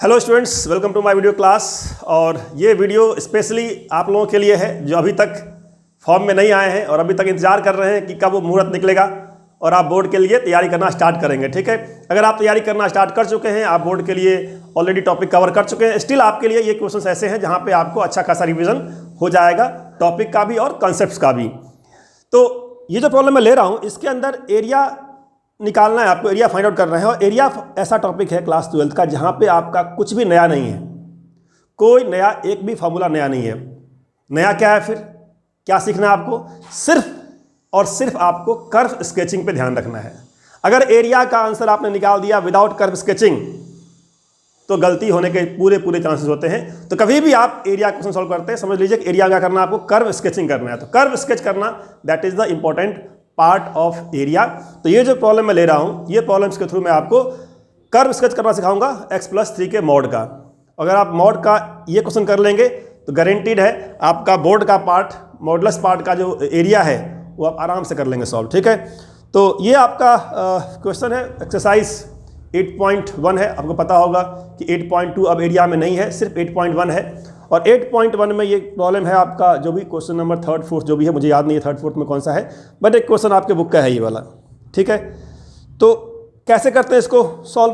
Hello students, welcome to my video class. और ये video specially आप लोगों के लिए है जो अभी तक फॉर्म में नहीं आए हैं और अभी तक इंतजार कर रहे हैं कि कब वो मुहूर्त निकलेगा और आप बोर्ड के लिए तैयारी करना स्टार्ट करेंगे। ठीक है, अगर आप तैयारी करना स्टार्ट कर चुके हैं, आप बोर्ड के लिए ऑलरेडी टॉपिक कवर कर चुके हैं, स्टिल आपके लिए ये क्वेश्चन ऐसे हैं जहाँ पे आपको अच्छा खासा रिविजन हो जाएगा टॉपिक का भी और कॉन्सेप्ट्स का भी। तो ये जो प्रॉब्लम मैं ले रहा हूँ इसके अंदर एरिया निकालना है, आपको एरिया फाइंड आउट करना है। और एरिया ऐसा टॉपिक है क्लास 12 का जहाँ पे आपका कुछ भी नया नहीं है, कोई नया एक भी फार्मूला नया नहीं है। नया क्या है, फिर क्या सीखना है आपको? सिर्फ और सिर्फ आपको कर्व स्केचिंग पे ध्यान रखना है। अगर एरिया का आंसर आपने निकाल दिया विदाउट कर्व स्केचिंग तो गलती होने के पूरे चांसेस होते हैं। तो कभी भी आप एरिया क्वेश्चन सॉल्व करते हैं समझ लीजिए कि एरिया क्या करना है, आपको कर्व स्केचिंग करना है। तो कर्व स्केच करना that is the important part of area. तो ये जो प्रॉब्लम मैं ले रहा हूँ ये प्रॉब्लम्स के थ्रू मैं आपको कर्व स्केच करना सिखाऊंगा x+3 के मॉड का। अगर आप मॉड का ये क्वेश्चन कर लेंगे तो गारंटीड है आपका बोर्ड का पार्ट, मॉडुलस पार्ट का जो एरिया है वो आप आराम से कर लेंगे सॉल्व। ठीक है, तो ये आपका क्वेश्चन है, एक्सरसाइज 8.1 है। आपको पता होगा कि 8.2 अब एरिया में नहीं है, सिर्फ 8.1 है। और 8.1 में ये प्रॉब्लम है आपका जो भी क्वेश्चन नंबर 3rd 4th जो भी है, मुझे याद नहीं है 3rd 4th में कौन सा है, बट एक क्वेश्चन आपके बुक का है ये वाला। ठीक है, तो कैसे करते हैं इसको सॉल्व?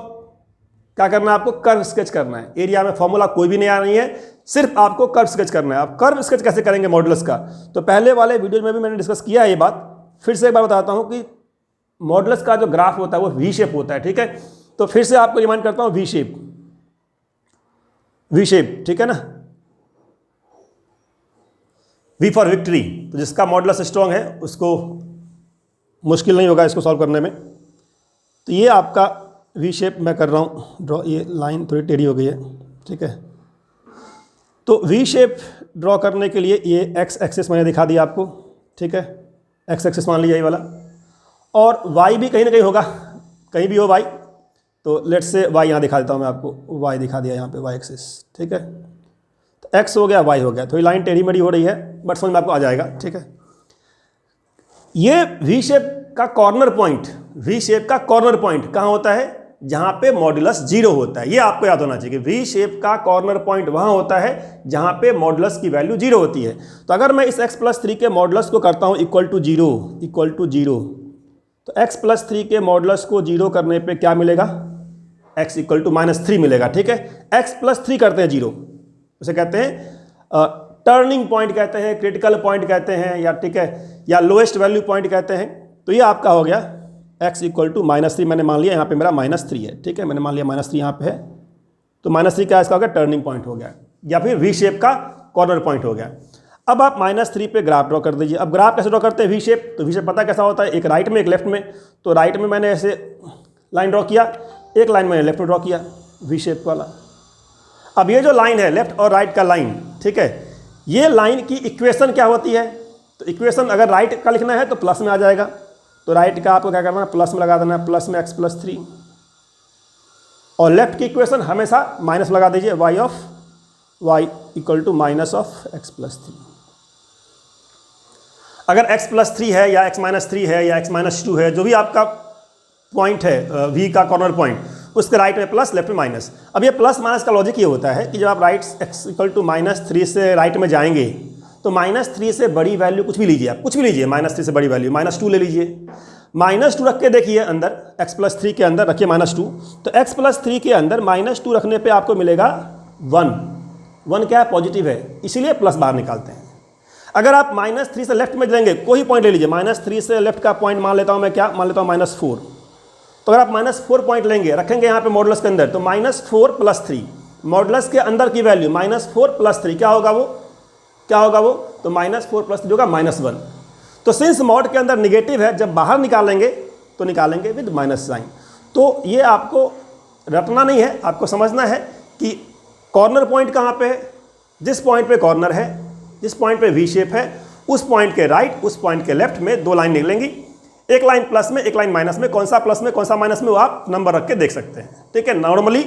क्या करना है आपको? कर्व स्केच करना है। एरिया में फॉर्मूला कोई भी नया नहीं है, सिर्फ आपको कर्व स्केच करना है। आप कर्व स्केच कैसे करेंगे मॉडुलस का? तो पहले वाले वीडियो में भी मैंने डिस्कस किया है ये बात, फिर से एक बार बताता हूँ कि मॉडुलस का जो ग्राफ होता है वो वी शेप होता है। ठीक है, तो फिर से आपको रिमाइंड करता हूँ वी शेप, ठीक है ना, वी फॉर विक्ट्री। तो जिसका मॉडुलस स्ट्रॉन्ग है उसको मुश्किल नहीं होगा इसको सॉल्व करने में। तो ये आपका वी शेप मैं कर रहा हूँ ड्रॉ। ये लाइन थोड़ी टेढ़ी हो गई है। ठीक है, तो वी शेप ड्रॉ करने के लिए ये एक्स एक्सिस मैंने दिखा दिया आपको। ठीक है, एक्स एक्सिस मान लिया ये वाला, और वाई भी कहीं ना कहीं होगा, कहीं भी हो वाई। तो लेट्स से वाई यहाँ दिखा देता हूँ मैं आपको, वाई दिखा दिया यहाँ पे वाई एक्सिस। ठीक है, तो एक्स हो गया, वाई हो गया। थोड़ी लाइन टेढ़ी मेढ़ी हो रही है बट समझ में आपको आ जाएगा। ठीक है, ये वी शेप का कॉर्नर पॉइंट, वी शेप का कॉर्नर पॉइंट कहाँ होता है? जहाँ पे मॉडुलस 0 होता है। ये आपको याद होना चाहिए कि वी शेप का कॉर्नर पॉइंट वहाँ होता है जहाँ पे मॉडुलस की वैल्यू 0 होती है। तो अगर मैं इस x+3 के मॉडुलस को करता हूँ इक्वल टू जीरो, तो x+3 के मॉडुलस को 0 करने पे क्या मिलेगा? x = -3 मिलेगा। ठीक है, x+3 करते हैं 0, उसे कहते हैं टर्निंग पॉइंट कहते हैं, क्रिटिकल पॉइंट कहते हैं, या ठीक है, या लोएस्ट वैल्यू पॉइंट कहते हैं। तो ये आपका हो गया x = -3। मैंने मान लिया यहाँ पे मेरा -3 है। ठीक है, मैंने मान लिया -3 यहाँ पे है, तो -3 क्या इसका हो गया? टर्निंग पॉइंट हो गया, या फिर वी शेप का कॉर्नर पॉइंट हो गया। अब आप -3 पे ग्राफ ड्रॉ कर दीजिए। अब ग्राफ कैसे ड्रॉ करते हैं? V shape. तो वी शेप पता कैसा होता है? एक राइट में एक लेफ्ट में। तो राइट में मैंने ऐसे लाइन ड्रॉ किया, एक लाइन मैंने लेफ्ट में ड्रॉ किया, वी शेप वाला। अब ये जो लाइन है लेफ्ट और राइट का लाइन, ठीक है, ये लाइन की इक्वेशन क्या होती है? तो इक्वेशन अगर राइट का लिखना है तो प्लस में आ जाएगा, तो राइट का आपको क्या करना है? प्लस में लगा देना है, प्लस में x+3। और लेफ्ट की इक्वेशन हमेशा माइनस लगा दीजिए, y = -x+3। अगर x+3 है या x-3 है या x-2 है, जो भी आपका पॉइंट है v का कॉर्नर पॉइंट, उसके राइट में प्लस, लेफ्ट में माइनस। अब ये प्लस माइनस का लॉजिक ये होता है कि जब आप राइट x = -3 से राइट में जाएंगे तो -3 से बड़ी वैल्यू कुछ भी लीजिए, आप कुछ भी लीजिए, -3 से बड़ी वैल्यू -2 ले लीजिए। -2 रख के देखिए अंदर, x+3 के अंदर रखिए -2। तो x+3 के अंदर -2 रखने पे आपको मिलेगा 1 क्या है? पॉजिटिव है, इसीलिए प्लस बाहर निकालते हैं। अगर आप -3 से लेफ्ट में लेंगे, कोई पॉइंट ले लीजिए, -3 से लेफ्ट का पॉइंट मान लेता हूँ मैं, क्या मान लेता हूँ? -4। तो अगर आप -4 पॉइंट लेंगे, रखेंगे यहाँ पे मॉडुलस के अंदर, तो -4 + 3, मॉडुलस के अंदर की वैल्यू -4 + 3 क्या होगा वो? तो -4 + 3 होगा -1। तो सिंस मॉड के अंदर निगेटिव है, जब बाहर निकालेंगे तो निकालेंगे विद माइनस साइन। तो ये आपको रटना नहीं है, आपको समझना है कि कॉर्नर पॉइंट कहाँ पे है। जिस पॉइंट पे कॉर्नर है, जिस पॉइंट पे वी शेप है, उस पॉइंट के राइट, उस पॉइंट के लेफ्ट में दो लाइन निकलेंगी, एक लाइन प्लस में, एक लाइन माइनस में। कौन सा प्लस में, कौन सा माइनस में, वो आप नंबर रख के देख सकते हैं। ठीक है, नॉर्मली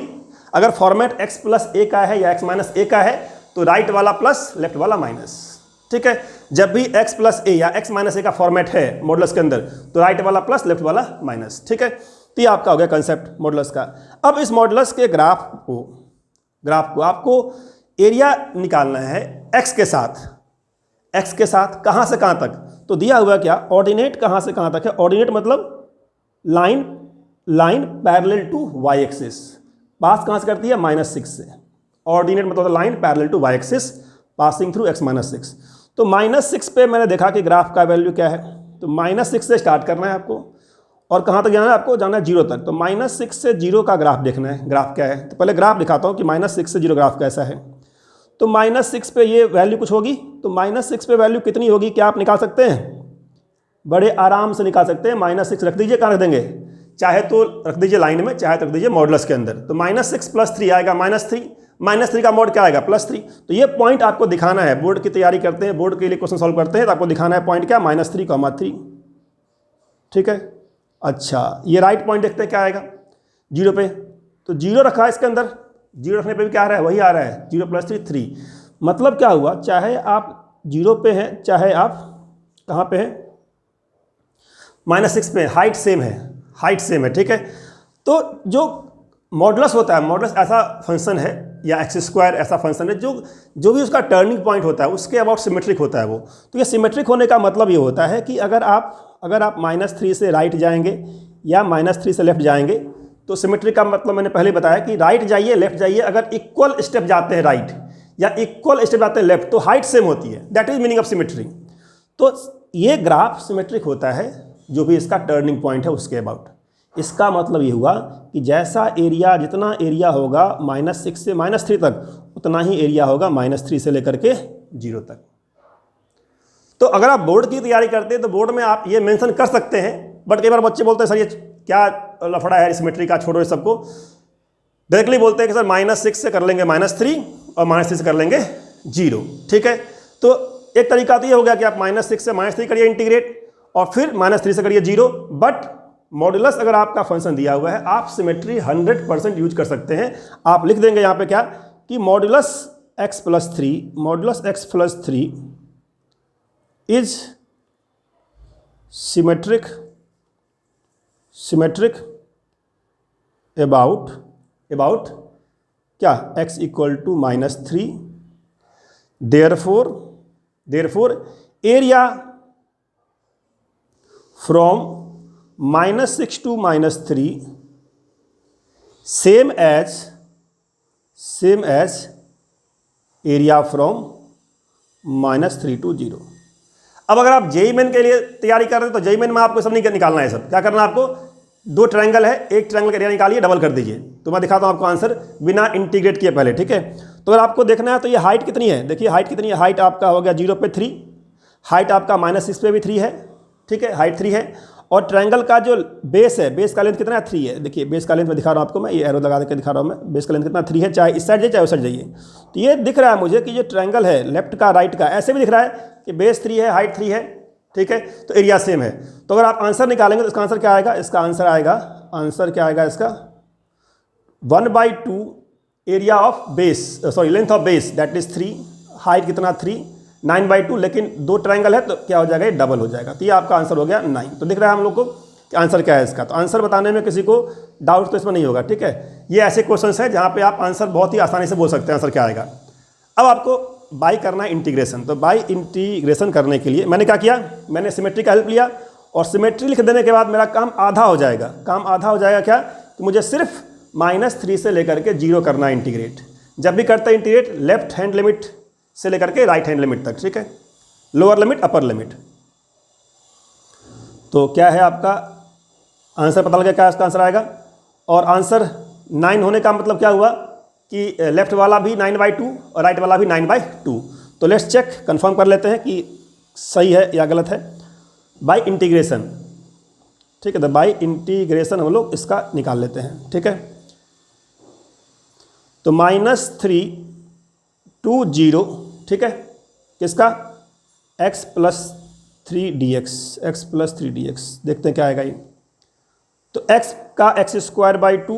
अगर फॉर्मेट x+a का है या x-a का है तो राइट वाला प्लस, लेफ्ट वाला माइनस। ठीक है, जब भी x+a या x-a का फॉर्मेट है मॉडुलस के अंदर तो राइट वाला प्लस, लेफ्ट वाला माइनस। ठीक है, तो ये आपका हो गया कंसेप्ट मॉडुलस का। अब इस मॉडुलस के ग्राफ को ग्राफ को आपको एरिया निकालना है एक्स के साथ, एक्स के साथ कहाँ से कहाँ तक, तो दिया हुआ क्या, ऑर्डिनेट कहाँ से कहाँ तक है, ऑर्डिनेट मतलब line parallel to Y axis, pass कहाँ से करती है, -6 से, ऑर्डिनेट मतलब line parallel to Y axis passing through x-6। तो -6 पे मैंने देखा कि ग्राफ का वैल्यू क्या है, तो -6 से स्टार्ट करना है आपको और कहाँ तक जाना है, आपको जाना है 0 तक। तो -6 से 0 का ग्राफ देखना है, ग्राफ क्या है, तो पहले ग्राफ दिखाता हूँ कि -6 से 0 ग्राफ कैसा है। तो -6 पे ये वैल्यू कुछ होगी, तो -6 पे वैल्यू कितनी होगी, क्या आप निकाल सकते हैं, बड़े आराम से निकाल सकते हैं। -6 रख दीजिए, कहाँ रख देंगे, चाहे तो रख दीजिए लाइन में, चाहे तो रख दीजिए मॉडुलस के अंदर। तो -6 + 3 आएगा -3 का मॉड क्या आएगा, +3। तो ये पॉइंट आपको दिखाना है, बोर्ड की तैयारी करते हैं, बोर्ड के लिए क्वेश्चन सॉल्व करते हैं, तो आपको दिखाना है पॉइंट क्या, -3, ठीक है। अच्छा, ये राइट पॉइंट देखते हैं क्या आएगा 0 पे, तो 0 रखा है इसके अंदर, 0 रखने पे भी क्या आ रहा है, वही आ रहा है, 0 + 3 3। मतलब क्या हुआ, चाहे आप 0 पे हैं, चाहे आप कहाँ पे हैं, -6 पे, हाइट सेम है, ठीक है। तो जो मॉडुलस होता है, मॉडुलस ऐसा फंक्शन है या x² ऐसा फंक्शन है जो भी उसका टर्निंग पॉइंट होता है उसके अबाउट सिमेट्रिक होता है वो। तो ये सिमेट्रिक होने का मतलब ये होता है कि अगर आप -3 से राइट जाएंगे या -3 से लेफ्ट जाएंगे, तो सिमेट्रिक का मतलब मैंने पहले बताया कि राइट जाइए लेफ्ट जाइए, अगर इक्वल स्टेप जाते हैं राइट या इक्वल स्टेप जाते हैं लेफ्ट, तो हाइट सेम होती है, that is meaning of symmetry. तो ये ग्राफ सिमेट्रिक होता है जो भी इसका टर्निंग पॉइंट है उसके अबाउट। इसका मतलब ये हुआ कि जैसा एरिया, जितना एरिया होगा -6 से -3 तक, उतना ही एरिया होगा -3 से लेकर के 0 तक। तो अगर आप बोर्ड की तैयारी करते हैं तो बोर्ड में आप ये मेंशन कर सकते हैं, बट कई बार बच्चे बोलते हैं सर ये क्या लफड़ा है सिमेट्री का, छोड़ो इस सबको। डायरेक्टली बोलते हैं कि सर -6 से कर लेंगे -3 और -3 से कर लेंगे 0, ठीक है। तो एक तरीका तो ये हो गया कि आप -6 से -3 करिए इंटीग्रेट और फिर -3 से करिए 0, बट मॉडुलस अगर आपका फंक्शन दिया हुआ है, आप सिमेट्री 100% यूज कर सकते हैं। आप लिख देंगे यहाँ पे क्या कि modulus x + 3 is symmetric about क्या, x = -3, therefore area from -6 to -3 same as area from -3 to 0। अब अगर आप जेईई मेन के लिए तैयारी कर रहे हैं तो जेईई मेन में आपको सब नहीं निकालना है, सब क्या करना है आपको, 2 ट्रायंगल है, एक ट्रायंगल का एरिया निकालिए, डबल कर दीजिए। तो मैं दिखाता हूँ आपको आंसर बिना इंटीग्रेट किए पहले, ठीक है। तो अगर आपको देखना है तो ये हाइट कितनी है, देखिए हाइट कितनी है, हाइट आपका हो गया 0 पे 3, हाइट आपका -6 पे भी 3 है, ठीक है, हाइट 3 है। और ट्रायंगल का जो बेस है, बेस का लेंथ कितना है, 3 है। देखिए बेस का लेंथ मैं दिखा रहा हूँ आपको, मैं ये एरो लगा के दिखा रहा हूँ मैं, बेस का लेंथ कितना 3 है, चाहे इस साइड जाइए चाहे उस साइड जाइए। तो ये दिख रहा है मुझे कि जो ट्रायंगल है लेफ्ट का राइट का, ऐसे भी दिख रहा है कि बेस 3 है, हाइट 3 है, ठीक है, तो एरिया सेम है। तो अगर आप आंसर निकालेंगे तो इसका आंसर क्या आएगा, इसका आंसर आएगा इसका 1/2 area of base, sorry length of base, that is 3, height कितना 3, 9/2, लेकिन 2 ट्रायंगल है तो क्या हो जाएगा, ये डबल हो जाएगा। तो ये आपका आंसर हो गया 9। तो दिख रहा है हम लोग को कि आंसर क्या है इसका। तो आंसर बताने में किसी को डाउट तो इसमें नहीं होगा, ठीक है। ये ऐसे क्वेश्चंस हैं जहाँ पे आप आंसर बहुत ही आसानी से बोल सकते हैं आंसर क्या आएगा। अब आपको बाई करना है इंटीग्रेशन। तो बाई इंटीग्रेशन करने के लिए मैंने क्या किया, मैंने सिमेट्री का हेल्प लिया और सिमेट्री लिख देने के बाद मेरा काम आधा हो जाएगा। क्या कि मुझे सिर्फ -3 से लेकर के 0 करना है इंटीग्रेट। जब भी करते हैं इंटीग्रेट, लेफ्ट हैंड लिमिट से लेकर के राइट हैंड लिमिट तक, ठीक है, लोअर लिमिट अपर लिमिट। तो क्या है आपका आंसर, पता लगा क्या इसका आंसर आएगा। और आंसर 9 होने का मतलब क्या हुआ कि लेफ्ट वाला भी 9/2 और राइट वाला भी 9/2। तो लेट्स चेक, कंफर्म कर लेते हैं कि सही है या गलत है। बाय इंटीग्रेशन, ठीक है, तो बाय इंटीग्रेशन हम लोग इसका निकाल लेते हैं, ठीक है। तो -3 to 0, ठीक है, किसका, x + 3dx, देखते हैं क्या आएगा ये। तो x का x² 2,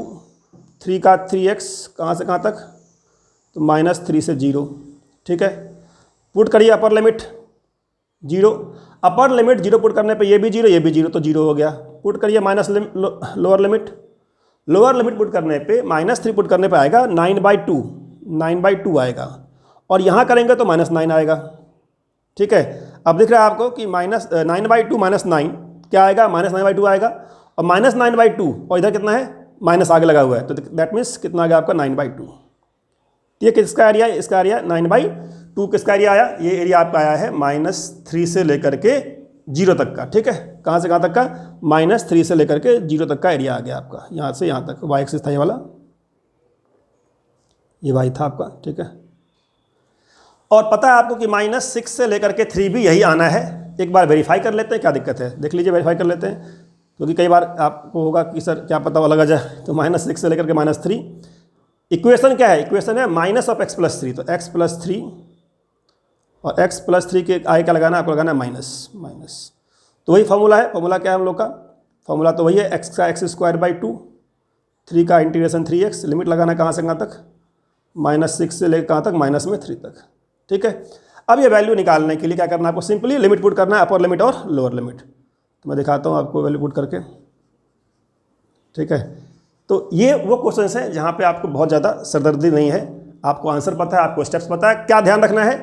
3 का 3x, कहाँ से कहाँ तक, तो -3 से 0, ठीक है। पुट करिए upper limit 0, upper limit 0 put करने पे ये भी 0 तो 0 हो गया। पुट करिए लोअर लिमिट पुट करने पे -3 पुट करने पे आएगा 9/2, 9/2 आएगा, और यहाँ करेंगे तो -9 आएगा। ठीक है, अब दिख रहा है आपको कि -9/2 -9 क्या आएगा, -9/2 आएगा, और -9/2 और इधर कितना है, माइनस आगे लगा हुआ है, तो दैट मीन्स कितना आ गया आपका 9/2। ये किसका एरिया है, इसका एरिया 9/2 किसका एरिया आया, ये एरिया आपका आया है -3 से लेकर के 0 तक का। ठीक है, कहाँ से कहाँ तक का, -3 से लेकर के 0 तक का एरिया आ गया आपका, यहाँ से यहाँ तक। वाई एक्सिस था ये वाला, ये वाई था आपका। ठीक है, और पता है आपको कि -6 से लेकर के 3 भी यही आना है। एक बार वेरीफाई कर लेते हैं, क्या दिक्कत है, देख लीजिए, वेरीफाई कर लेते हैं, क्योंकि कई बार आपको होगा कि सर क्या पता वो लगा जाए। तो -6 से लेकर के -3, इक्वेशन क्या है, इक्वेशन है -(x+3), तो x+3 और x+3 के आगे क्या लगाना है, आपको लगाना है माइनस। तो वही फार्मूला है, फार्मूला क्या है हम लोग का, फार्मूला तो वही है, x का x²/2, 3 का इंटीग्रेशन 3x, लिमिट लगाना है कहाँ से कहाँ तक, -6 से लेकर कहाँ तक, -3 तक। ठीक है, अब ये वैल्यू निकालने के लिए क्या करना है आपको, सिंपली लिमिट पुट करना है, अपर लिमिट और लोअर लिमिट। तो मैं दिखाता हूँ आपको वैल्यू पुट करके। ठीक है, तो ये वो क्वेश्चन हैं जहाँ पे आपको बहुत ज़्यादा सरदर्दी नहीं है, आपको आंसर पता है, आपको स्टेप्स पता है। क्या ध्यान रखना है,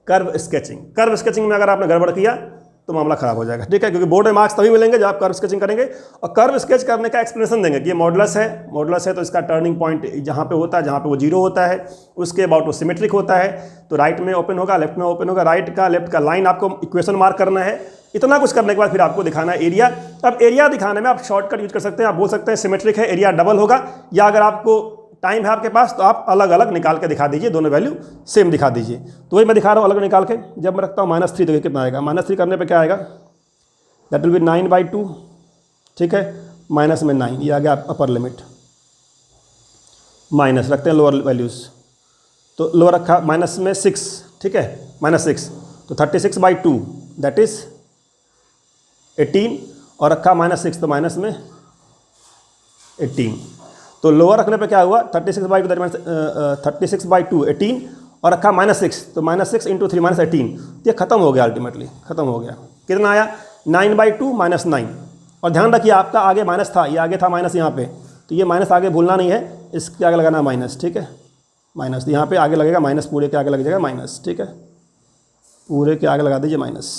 कर्व स्केचिंग। कर्व स्केचिंग में अगर आपने गड़बड़ किया तो मामला खराब हो जाएगा। ठीक है, क्योंकि बोर्ड में मार्क्स तभी मिलेंगे जब आप कर्व स्केचिंग करेंगे, और कर्व स्केच करने का एक्सप्लेनेशन देंगे कि ये मॉडुलस है तो इसका टर्निंग पॉइंट जहाँ पे होता है, जहाँ पे वो 0 होता है, उसके अबाउट वो सिमेट्रिक होता है, तो राइट में ओपन होगा, लेफ्ट में ओपन होगा, राइट का लेफ्ट का लाइन आपको इक्वेशन मार्क करना है। इतना कुछ करने के बाद फिर आपको दिखाना है एरिया। अब एरिया दिखाने में आप शॉर्टकट यूज कर सकते हैं, आप बोल सकते हैं सिमेट्रिक है, एरिया डबल होगा, या अगर आपको टाइम है आपके पास तो आप अलग अलग निकाल के दिखा दीजिए, दोनों वैल्यू सेम दिखा दीजिए। तो वही मैं दिखा रहा हूँ अलग निकाल के। जब मैं रखता हूँ -3, देखिए कितना आएगा, -3 करने पे क्या आएगा, दैट विल बी 9/2। ठीक है, माइनस में 9, ये आ गया अपर लिमिट, माइनस रखते हैं लोअर वैल्यूज़, तो लोअर रखा माइनस में 6। ठीक है, -6, तो 36/2 दैट इज़ 18, और रखा -6 तो माइनस में 18। तो लोअर रखने पे क्या हुआ, 36/2 36/2 18, और रखा -6, तो -6 × 3 -18, ये खत्म हो गया, अल्टीमेटली खत्म हो गया। कितना आया, 9/2 -9। और ध्यान रखिए आपका आगे माइनस था, ये आगे था माइनस यहाँ पे, तो ये माइनस आगे भूलना नहीं है, इसके आगे लगाना माइनस। ठीक है, माइनस, तो यहाँ पे आगे लगेगा माइनस, पूरे के आगे लग जाएगा माइनस। ठीक है, पूरे के आगे लगा दीजिए माइनस।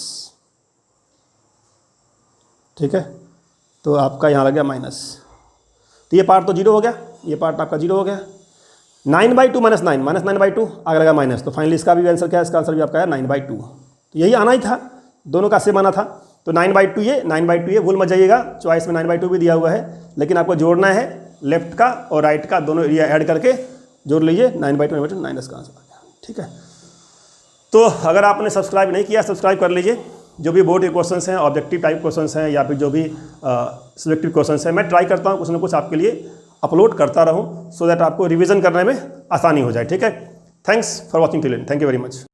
ठीक है, तो आपका यहाँ लग गया माइनस, तो ये पार्ट तो 0 हो गया, ये पार्ट आपका 0 हो गया। 9/2 -9, -9/2 आगे लगा माइनस, तो फाइनली इसका भी आंसर क्या है, इसका आंसर भी आपका है 9/2। तो यही आना ही था, दोनों का सेम आना था। तो 9/2 ये 9/2 ये, भूल मत जाइएगा, चॉइस में 9/2 भी दिया हुआ है, लेकिन आपको जोड़ना है लेफ्ट का और राइट का, दोनों एरिया ऐड करके जोड़ लीजिए। 9/2 9 इसका आंसर आ गया। ठीक है, तो अगर आपने सब्सक्राइब नहीं किया, सब्सक्राइब कर लीजिए। जो भी बोर्ड के क्वेश्चंस हैं, ऑब्जेक्टिव टाइप क्वेश्चंस हैं, या फिर जो भी सिलेक्टिव क्वेश्चंस हैं, मैं ट्राई करता हूँ कुछ ना कुछ आपके लिए अपलोड करता रहूँ, सो दैट आपको रिवीजन करने में आसानी हो जाए। ठीक है, thanks for watching till and, thank you very much.